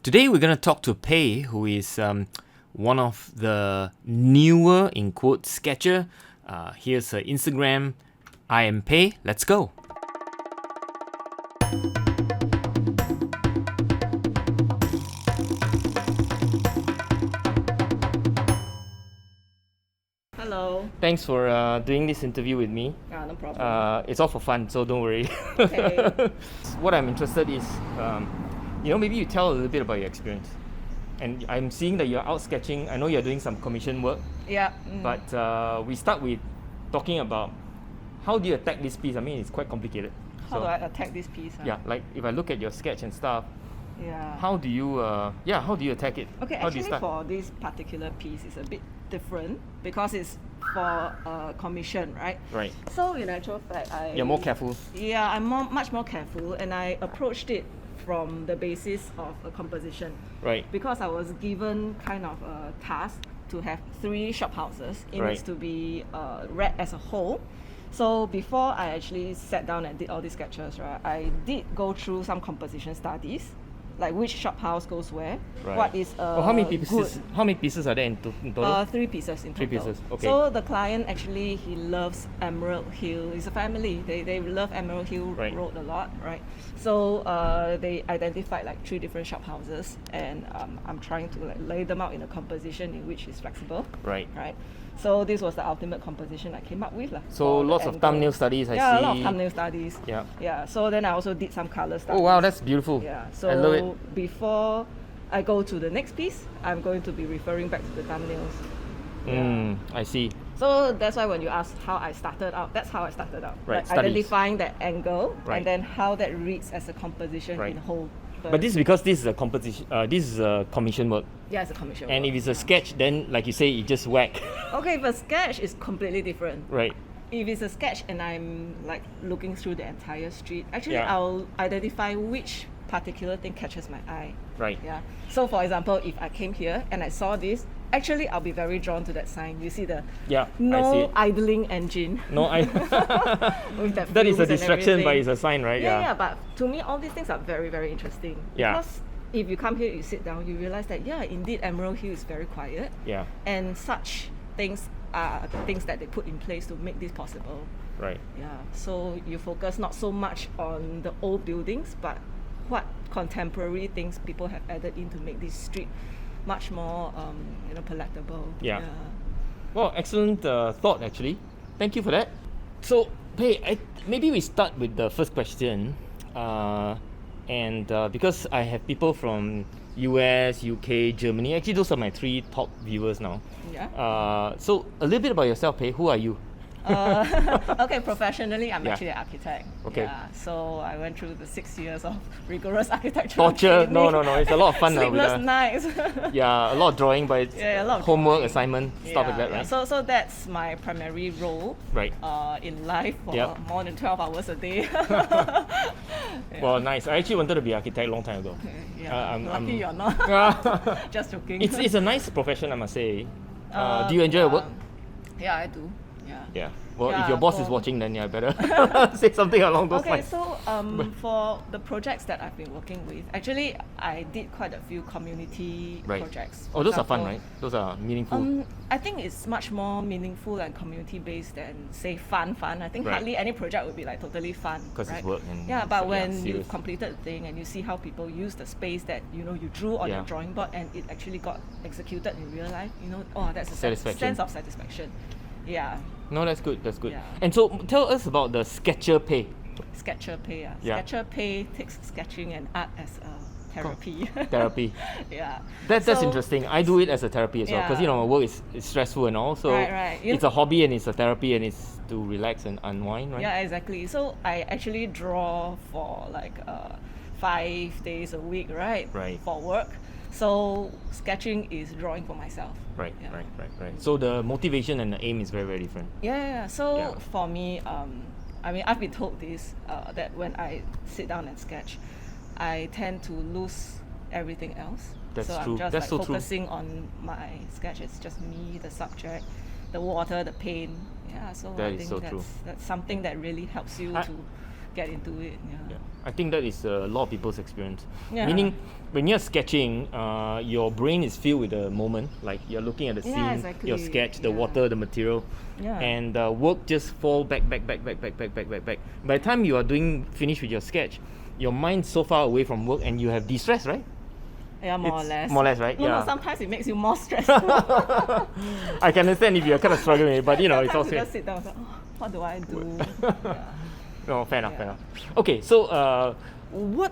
Today we're going to talk to Pei, who is one of the newer, in quotes, sketcher. Here's her Instagram. I am Pei. Let's go. Hello. Thanks for doing this interview with me. No problem. It's all for fun, so don't worry. Okay. What I'm interested is, maybe you tell a little bit about your experience. And I'm seeing that you're out sketching. I know you're doing some commission work. Yeah. But we start with talking about how do you attack this piece? I mean, it's quite complicated. How do I attack this piece? Yeah, like if I look at your sketch and stuff, Yeah. how do you attack it? Okay, how do you actually start? for this particular piece, it's a bit different because it's for a commission, right? Right. So in actual fact, You're more careful. Yeah, I'm much more careful, and I approached it from the basis of a composition. Right. Because I was given kind of a task to have 3 shophouses. It Right. needs to be read as a whole. So before I actually sat down and did all these sketches, right, I did go through some composition studies, like which shophouse goes where, Right. what is how many good. pieces? How many pieces are there in total? 3 pieces in 3 total. pieces, okay. So the client actually, he loves Emerald Hill. It's a family. They love Emerald Hill Right. Road a lot, right? So they identified like 3 different shop houses, and I'm trying to like lay them out in a composition in which is flexible. Right. Right. So this was the ultimate composition I came up with. So for the lots of angle. thumbnail studies, I Yeah, see. a lot of thumbnail studies. Yeah. Yeah. So then I also did some color studies. Oh wow, that's beautiful. Yeah. I love it. So before I go to the next piece, I'm going to be referring back to the thumbnails. I see. So that's why when you ask how I started out, that's how I started out. Right, Like studies. identifying that angle, Right. and then how that reads as a composition Right. in whole. But this is because this is a composition. This is a commission work. Yeah, it's a commission. And work. if it's a sketch, then like you say, you just whack. Okay, if a sketch is completely different. Right. If it's a sketch and I'm like looking through the entire street, actually Yeah. I'll identify which particular thing catches my eye. Right. Yeah. So for example, if I came here and I saw this, actually I'll be very drawn to that sign. You see the Yeah. I see no it. idling engine. No, I. With that That is a fumes and distraction, but everything. it's a sign, right? Yeah, but to me, all these things are very, very interesting. Yeah. Because if you come here, you sit down, you realize that, yeah, indeed, Emerald Hill is very quiet. Yeah. And such things are the things that they put in place to make this possible. Right. Yeah. So you focus not so much on the old buildings, but what contemporary things people have added in to make this street much more, palatable. Yeah. Well, excellent thought actually. Thank you for that. So, hey, maybe we start with the first question, because I have people from US, UK, Germany. Actually, those are my 3 top viewers now. Yeah. So a little bit about yourself, Pei. Who are you? Okay, professionally, I'm Yeah. actually an architect. Okay. Yeah, so I went through the 6 years of rigorous architecture. Torture? No. It's a lot of fun now. Sleepless nights. Yeah, a lot of drawing, but it's Yeah, a lot of homework, drawing. assignment, stuff like that, right? So that's my primary role. Right. In life for Yep. more than 12 hours a day. Well, nice. I actually wanted to be an architect a long time ago. Yeah. I'm- Lucky you're not. Just joking. It's a nice profession, I must say. Do you enjoy your work? Yeah, I do. Yeah. Yeah. Well, if Yeah, your boss is for- watching, then yeah, better say something along those Okay, lines. so for the projects that I've been working with, actually I did quite a few community Right. projects. Oh, For those are fun, example, right? Those are meaningful. I think it's much more meaningful and community based than say fun. I think Right. hardly any project would be like totally fun. 'Cause it's right? work and yeah, but yeah, when serious. you've completed the thing and you see how people use the space that you drew on Yeah. your drawing board and it actually got executed in real life, that's a Satisfaction. sense of satisfaction. Yeah. No, that's good. That's good. Yeah. And so, tell us about the Sketcher Pei. Sketcher Pei. Yeah. Sketcher Pei takes sketching and art as a therapy. Therapy. Yeah. That's So- interesting. I do it as a therapy as well because Yeah. my work is stressful and all. So Right. it's a hobby and it's a therapy and it's to relax and unwind, right? Yeah, exactly. So I actually draw for like 5 days a week, right? Right. For work. So sketching is drawing for myself. Right, Yeah. right. So the motivation and the aim is very, very different. Yeah. So Yeah. for me, I've been told this that when I sit down and sketch, I tend to lose everything else. That's so true. I'm just That's like so true. focusing on my sketch. It's just me, the subject, the water, the paint. Yeah. So That I is think so that's true. that's something that really helps you I- to get into it. Yeah. I think that is a lot of people's experience. Yeah. Meaning, when you're sketching, your brain is filled with the moment. Like you're looking at the scene, exactly. your sketch, the Yeah. water, the material, Yeah. and work just fall back. By the time you are finished with your sketch, your mind's so far away from work, and you have de-stress, right? Yeah, more or It's less. more or less, right? No, Yeah. sometimes it makes you more stressful. I can understand if you're kind of struggling with it, but you know, it's Sometimes also. you just sit down and say, oh, what do I do? Yeah. No, fair enough, fair Yeah. enough. Okay, so what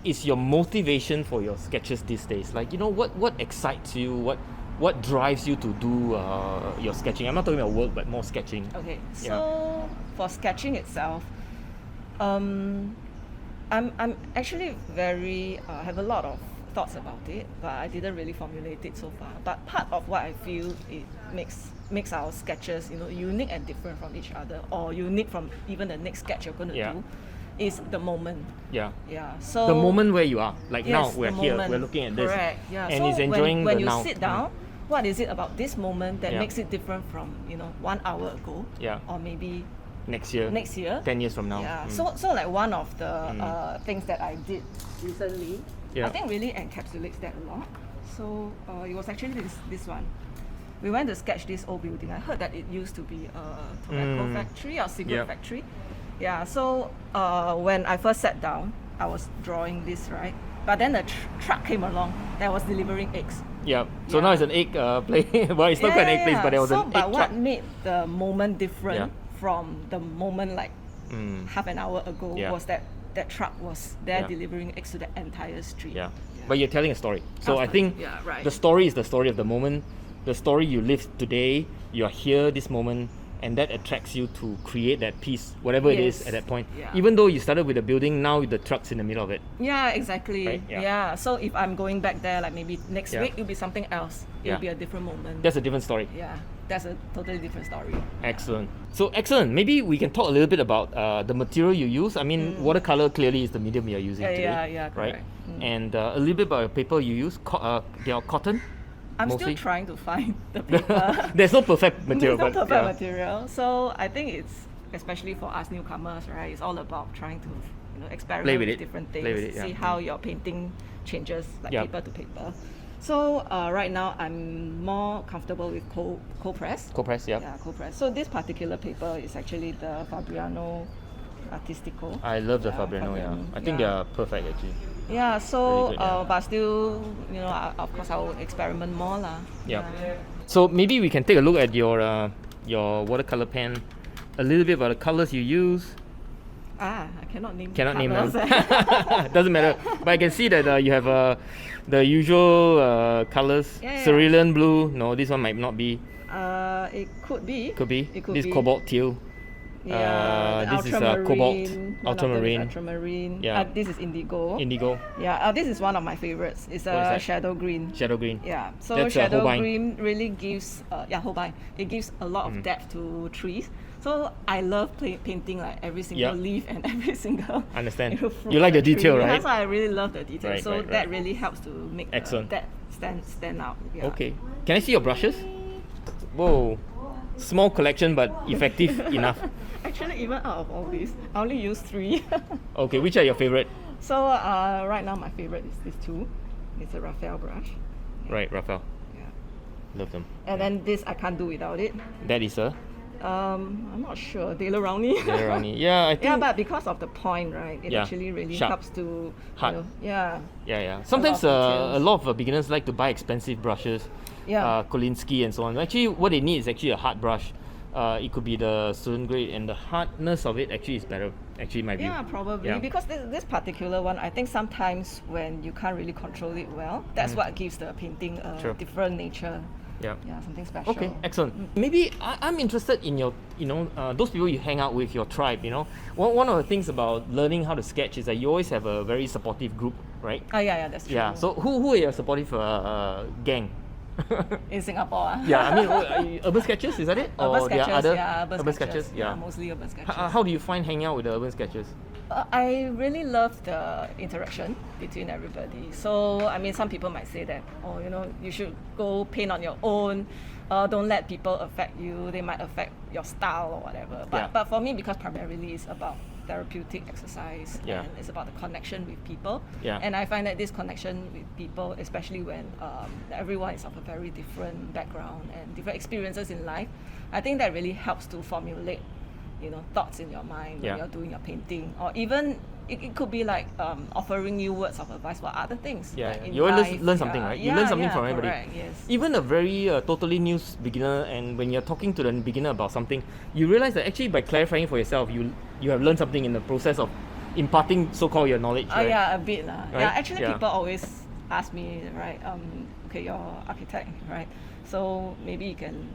is your motivation for your sketches these days? Like, you know, what excites you? What drives you to do your sketching? I'm not talking about work, but more sketching. Okay, Yeah. so for sketching itself, I'm actually very have a lot of thoughts about it, but I didn't really formulate it so far. But part of what I feel it makes our sketches, you know, unique and different from each other, or unique from even the next sketch you're going to Yeah. do, is the moment. Yeah. Yeah. So The moment where you are, like now yes, we're the here, moment. we're looking at this, Correct. Yeah. and so he's enjoying when the you now. sit down, what is it about this moment that Yeah. makes it different from 1 hour ago? Yeah. Or maybe Next year, next year. 10 years from now. Yeah. Mm. So like one of the things that I did recently, Yeah. I think really encapsulates that a lot. So it was actually this one. We went to sketch this old building. I heard that it used to be a tobacco factory or cigarette Yeah. factory. Yeah. So when I first sat down, I was drawing this, right? But then the truck came along that was delivering eggs. Yeah. So Yeah. now it's an egg place. Well, it's not quite an egg place, but there was so, an but egg what truck. made the moment different Yeah. from the moment like half an hour ago Yeah. was that truck was there Yeah. delivering eggs to the entire street. Yeah. But you're telling a story. So I Awesome. think Yeah, right. the story is the story of the moment. The story you live today, you're here this moment, and that attracts you to create that piece, whatever it is Yes. at that point. Yeah. Even though you started with the building, now the truck's in the middle of it. Yeah, exactly. Right, yeah. Yeah. So if I'm going back there, like maybe next Yeah. week, it'll be something else. It'll Yeah. be a different moment. That's a different story. Yeah, that's a totally different story. Excellent. So excellent. Maybe we can talk a little bit about the material you use. I mean, watercolor clearly is the medium you're using Yeah, today. yeah, right? correct. And a little bit about the paper you use. They are cotton. I'm mostly. still trying to find the paper. There's no perfect material, There's no but perfect yeah. material. So I think it's, especially for us newcomers, right? It's all about trying to experiment Play with with it. different Play things, with it, yeah. see how your painting changes, like Yeah. paper to paper. So right now I'm more comfortable with cold press. Cold press, yeah. Yeah, cold press. So this particular paper is actually the Fabriano Artistico. I love the Yeah, Fabriano, yeah. Fabriano, I think yeah. they are perfect actually. Yeah, so Really good, yeah. but still, of course I will experiment more lah. Yeah. So maybe we can take a look at your watercolor pen, a little bit about the colors you use. I cannot name. Cannot name them. colours. Doesn't matter. But I can see that you have the usual colors. Yeah, yeah. Cerulean blue. No, this one might not be. It could be. Could be. It could This be. cobalt teal. Yeah, the this is ultramarine. cobalt. One of them is Ultramarine. ultramarine. Yeah. This is indigo. Indigo. Yeah, this is one of my favorites. It's What is a that? shadow green. Shadow green. Yeah, so That's shadow Holbein. green really gives, Holbein. It gives a lot of depth to trees. So I love painting like every single Yeah. leaf and every single. Understand. fruit You like on the detail, tree. right? That's why I really love the detail. Right, so right, that right. really helps to make Excellent. that stand out. Yeah. Okay. Can I see your brushes? Whoa. Small collection, but effective enough. Actually, even out of all these, I only use 3. Okay, which are your favorite? So right now my favorite is this 2. It's a Raphael brush. Right, Raphael. Yeah. Love them. And then this I can't do without it. That is a I'm not sure. Taylor Rowney. Yeah, I think. Yeah, but because of the point, right? It Yeah, actually really sharp. helps to. Hard. Yeah. Yeah. Sometimes of a details. lot of beginners like to buy expensive brushes, Yeah. Kolinsky and so on. Actually, what they need is actually a hard brush. It could be the student grade, and the hardness of it actually is better. Actually, in my view. Yeah, probably. Yeah. Because this particular one, I think sometimes when you can't really control it well, that's what gives the painting a Sure. different nature. Yeah. Yeah, something special. Okay, excellent. Maybe I'm interested in your, those people you hang out with, your tribe. One of the things about learning how to sketch is that you always have a very supportive group, right? Oh yeah, that's true. Yeah. So who are your supportive gang? in Singapore. Yeah, I mean, urban sketches, is that it? Urban Or there are sketches, other yeah, urban sketches. Yeah. Mostly urban sketches. How do you find hanging out with the urban sketches? I really love the interaction between everybody. So, I mean, some people might say that, you should go paint on your own. Don't let people affect you. They might affect your style or whatever. Yeah. But for me, because primarily it's about therapeutic exercise, Yeah. and it's about the connection with people. Yeah. And I find that this connection with people, especially when everyone is of a very different background and different experiences in life, I think that really helps to formulate, thoughts in your mind when Yeah. you're doing your painting, or even it could be like offering you words of advice for other things. Yeah, like in you always life. learn something, right? You learn something from everybody. Correct, yes. Even a very totally new beginner, and when you're talking to the beginner about something, you realize that actually by clarifying for yourself, you have learned something in the process of imparting so-called your knowledge. Right? Yeah, a bit lah. Right? Yeah, actually Yeah. people always ask me, right? Okay, you're architect, right? So maybe you can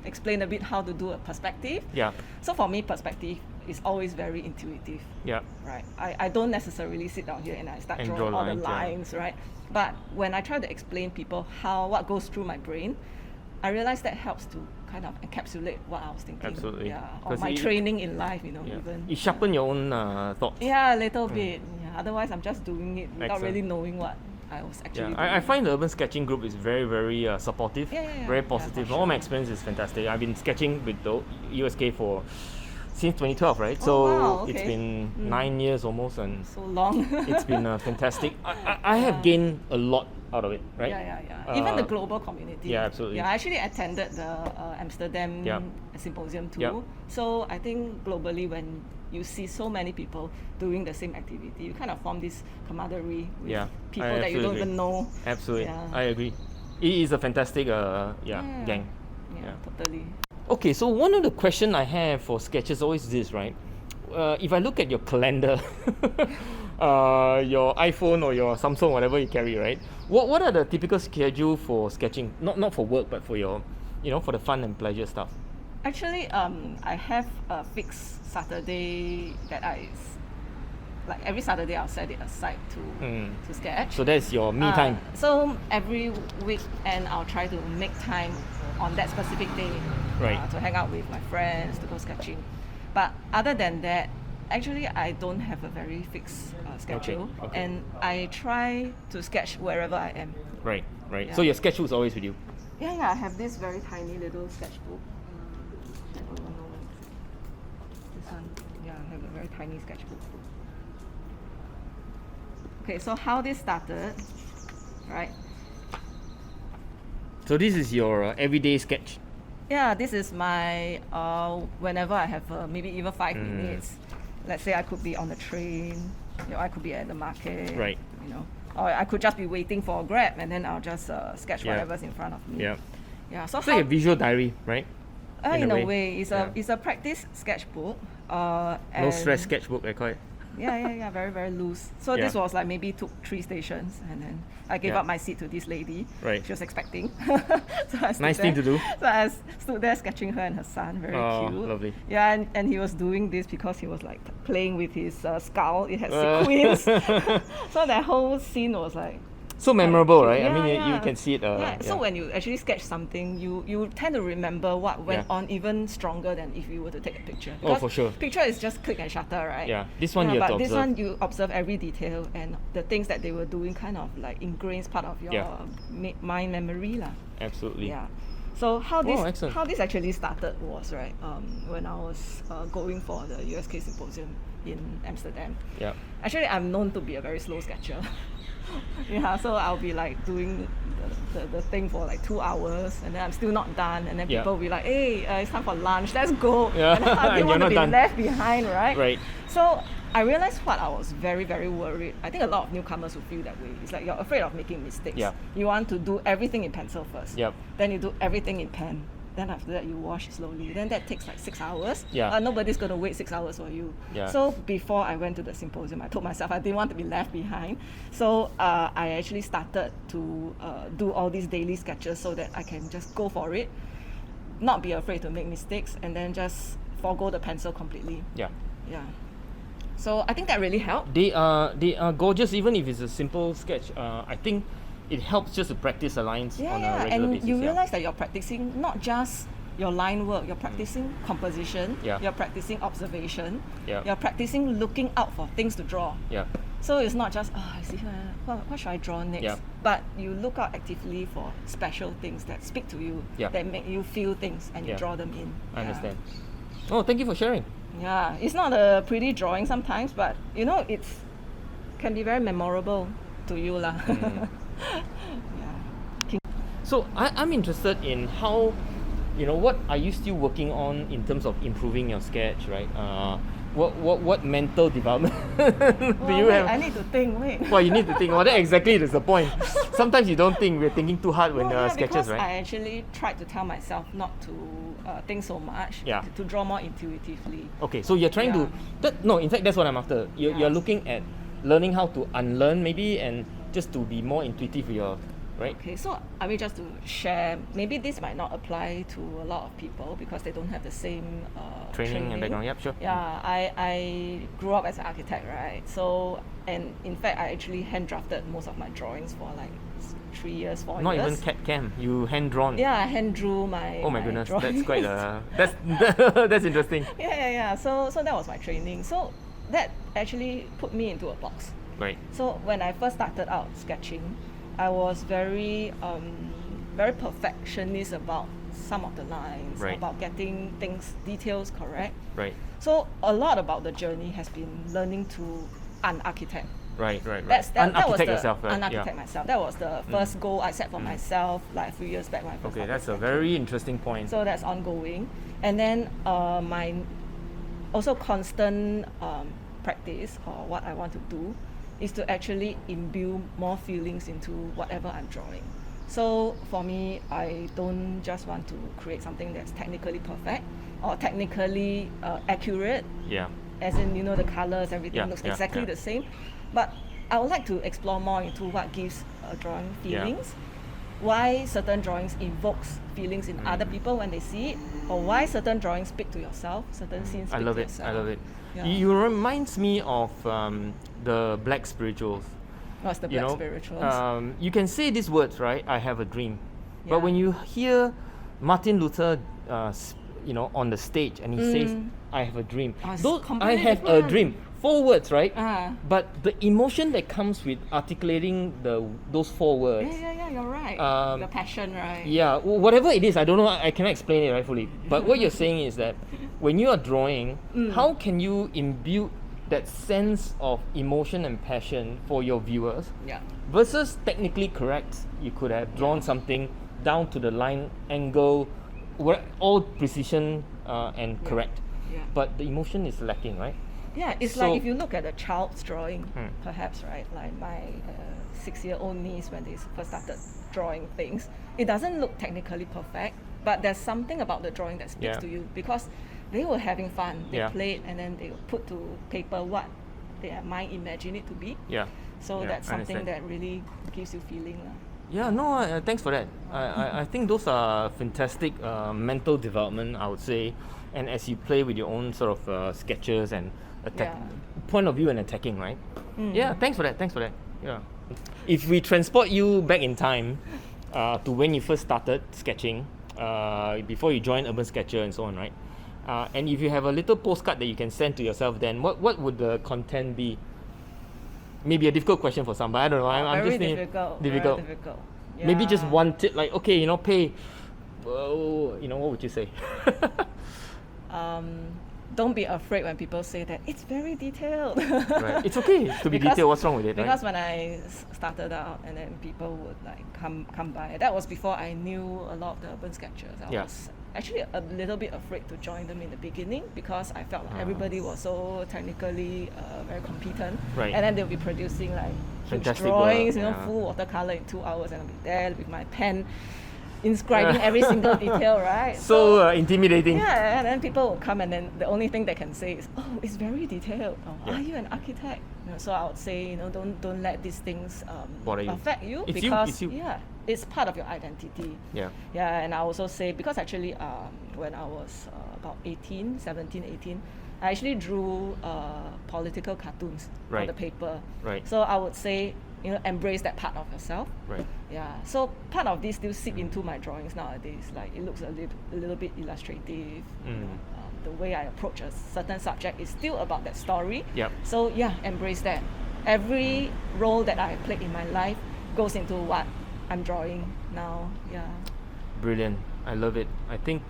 explain a bit how to do a perspective. Yeah, So for me, perspective is always very intuitive. yeah, Right, I don't necessarily sit down here and I start And drawing draw all the lines, yeah. lines, right? But when I try to explain people what goes through my brain, I realize that helps to kind of encapsulate what I was thinking. Absolutely. Yeah, or 'Cause my training in life, yeah. even. You sharpen your own thoughts. Yeah, a little bit. Yeah, otherwise, I'm just doing it without Excellent. really knowing what I was actually Yeah, doing. I find the urban sketching group is very, very supportive, Yeah, yeah, yeah. very Yeah, positive. for All my sure. experience is fantastic. I've been sketching with the USK since 2012, right? Oh, So wow, it's okay. been 9 years almost, and So long. it's been fantastic. I have gained a lot out of it, right? Yeah. Even the global community. yeah, absolutely. Yeah, I actually attended the Amsterdam Yep. symposium too. Yep. So I think globally, when you see so many people doing the same activity, you kind of form this camaraderie with Yeah, people I that you don't absolutely even know. Absolutely, Yeah. I agree. It is a fantastic gang. Yeah, Yeah. totally. Okay, so one of the questions I have for sketches is always this, right? If I look at your calendar, your iPhone or your Samsung, whatever you carry, right? What are the typical schedule for sketching? Not for work, but for your, for the fun and pleasure stuff. Actually, I have a fixed Saturday that like every Saturday I'll set it aside to sketch. So that's your me time. So every weekend I'll try to make time on that specific day, Right. to hang out with my friends, to go sketching. But other than that, actually I don't have a very fixed schedule, Okay. and I try to sketch wherever I am. Right. Yeah. So your sketchbook is always with you. Yeah, I have this very tiny little sketchbook. I don't know. This one, yeah, I have a very tiny sketchbook. Okay, so how this started, right? So this is your everyday sketch. Yeah, this is my whenever I have maybe even 5 minutes. Let's say I could be on the train, I could be at the market, Right. or I could just be waiting for a Grab, and then I'll just sketch Yeah. whatever's in front of me. Yeah. Yeah. So It's like a visual diary, right? in a way, it's Yeah. a practice sketchbook. No and stress sketchbook, I call it. yeah, very, very loose. So this Yeah. was like maybe took 3 stations, and then I gave Yeah. up my seat to this lady. Right. She was expecting. So I stood Nice thing there. to do. So I stood there sketching her and her son. Very Oh, cute. lovely. Yeah, and he was doing this because he was like playing with his skull. It had sequins. So that whole scene was like. So memorable, cute. right? I Yeah, mean, you yeah. can see it. Yeah. So when you actually sketch something, you tend to remember what went Yeah. on even stronger than if you were to take a picture. Oh, Because for sure. Picture is just click and shutter, right? Yeah. This one you have but to this observe. one you observe every detail, and the things that they were doing kind of like ingrains part of your Yeah. mind memory lah. Absolutely. Yeah. So how this excellent. actually started was right when I was going for the USK symposium in Amsterdam. Yeah. Actually, I'm known to be a very slow sketcher. Yeah, so I'll be like doing the thing for like 2 hours, and then I'm still not done, and then Yeah. people will be like, hey, it's time for lunch, let's go. Yeah. And I And didn't you're want to not be done. left behind, right? Right. So I realized what I was very, very worried. I think a lot of newcomers will feel that way. It's like you're afraid of making mistakes. Yeah. You want to do everything in pencil first. Yep. Then you do everything in pen. Then after that you wash slowly. Then that takes like 6 hours. Yeah. Nobody's gonna wait 6 hours for you. Yeah. So before I went to the symposium, I told myself I didn't want to be left behind. So I actually started to do all these daily sketches so that I can just go for it, not be afraid to make mistakes, and then just forgo the pencil completely. Yeah. Yeah. So I think that really helped. They are gorgeous, even if it's a simple sketch. I think it helps just to practice the lines on a regular and basis. you yeah. realize that you're practicing not just your line work, you're practicing composition, Yeah. you're practicing observation, Yeah. you're practicing looking out for things to draw. Yeah. So it's not just, I see, what should I draw next? Yeah. But you look out actively for special things that speak to you, Yeah. that make you feel things, and you Yeah. draw them in. I Yeah. understand. Oh, thank you for sharing. Yeah, it's not a pretty drawing sometimes, but you know, it's can be very memorable to you lah. Yeah. So I'm interested in how, what are you still working on in terms of improving your sketch, right? What mental development do Well, you wait, have? I need to think. Wait. Well, you need to think. Well, that exactly is the point. Sometimes you don't think. We're thinking too hard when Yeah, sketches, because right? I actually tried to tell myself not to think so much. Yeah. To draw more intuitively. Okay, so you're trying to. No, in fact, that's what I'm after. You're looking at learning how to unlearn maybe, and just to be more intuitive with your, right? Okay, so I mean, just to share, maybe this might not apply to a lot of people because they don't have the same Training and background. Yep, sure. Yeah, I grew up as an architect, right? So, and in fact, I actually hand drafted most of my drawings for like 3 years, 4 Not years. even CAD CAM. You hand drawn. Yeah, I hand drew my. Oh my goodness, drawings. that's quite that's that's interesting. Yeah. So that was my training. So that actually put me into a box. Right. So when I first started out sketching, I was very perfectionist about some of the lines, Right. about getting details correct. Right. So a lot about the journey has been learning to un-architect. Right. That was Unarchitect the yourself, right? un-architect myself. That was the first goal I set for myself like a few years back when I first Okay, started that's a sketching. very interesting point. So that's ongoing, and then my also constant practice or what I want to do is to actually imbue more feelings into whatever I'm drawing. So for me, I don't just want to create something that's technically perfect or technically accurate, Yeah. as in the colors, everything looks exactly the same. But I would like to explore more into what gives a drawing feelings, why certain drawings evokes feelings in other people when they see it, or why certain drawings speak to yourself, certain scenes speak I love to it. yourself. I love it. Yeah. You reminds me of the Black spirituals. What's the You black know, spirituals? you can say these words, right? I have a dream. But Yeah. when you hear Martin Luther, on the stage and he says, "I have a dream," Oh, it's I completely have a different. dream. 4 words, right? Ah. But the emotion that comes with articulating those 4 words. Yeah, you're right. The passion, right? Yeah, whatever it is, I don't know. I cannot explain it rightfully. But what you're saying is that when you are drawing, how can you imbue that sense of emotion and passion for your viewers Yeah. versus technically correct? You could have drawn something down to the line, angle, all precision and correct. Yeah. But the emotion is lacking, right? Yeah, it's So- like if you look at a child's drawing, perhaps, right? Like my 6-year-old niece, when they first started drawing things, it doesn't look technically perfect, but there's something about the drawing that speaks Yeah. to you because they were having fun. They Yeah. played and then they put to paper what their mind imagined it to be. Yeah. So Yeah, that's I something understand. that really gives you feeling. Yeah, no, thanks for that. I think those are fantastic mental development, I would say. And as you play with your own sort of sketches and point of view and attacking, right? Yeah, thanks for that. Yeah. If we transport you back in time to when you first started sketching, before you joined Urban Sketcher and so on, right? And if you have a little postcard that you can send to yourself, then what would the content be? Maybe a difficult question for some, but I don't know. I'm Very just thinking difficult. difficult. Very difficult. Maybe just Yeah. one tip, like Pei, what would you say? Don't be afraid when people say that it's very detailed. Right. It's okay to be detailed. What's wrong with it? Because Right? when I started out, and then people would like come by. That was before I knew a lot of the urban sketchers. I Yeah. was actually a little bit afraid to join them in the beginning because I felt like everybody was so technically very competent. Right. And then they'll be producing like huge Fantastic drawings, work, full watercolor in 2 hours, and I'll be there with my pen, inscribing every single detail, right? So intimidating. Yeah, and then people will come, and then the only thing they can say is, "Oh, it's very detailed. Oh, Yeah. Are you an architect?" So I would say, don't let these things Bother you. affect you It's you, because it's you. yeah, it's part of your identity. Yeah. Yeah, and I also say because actually when I was about 17, 18, I actually drew political cartoons on Right. the paper. Right. So I would say, embrace that part of yourself. Right. Yeah, so part of this still seep into my drawings nowadays. Like it looks a little bit illustrative. The way I approach a certain subject is still about that story. Yep. So yeah, embrace that. Every role that I played in my life goes into what I'm drawing now. Yeah. Brilliant. I love it. I think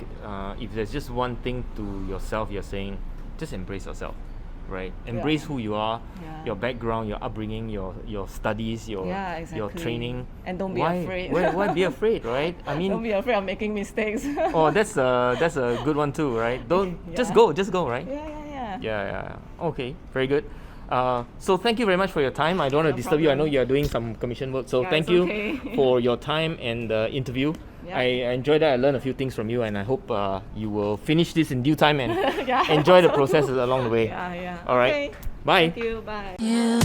if there's just one thing to yourself you're saying, just embrace yourself, right? Embrace who you are, Yeah. your background, your upbringing, your studies, your training. And don't be why, afraid. why be afraid, right? I mean, Don't be afraid of making mistakes. oh, that's a good one too, right? Don't just Yeah. go, right? Yeah. Yeah. Okay, very good. So thank you very much for your time. I don't want to No disturb you. I know problem. you are doing some commission work. So Yeah, thank it's you okay. for your time and the interview. Yeah. I enjoyed that. I learned a few things from you, and I hope you will finish this in due time and Yeah, enjoy the so processes along the way. Yeah. All right. Okay. Bye. Thank you. Bye. You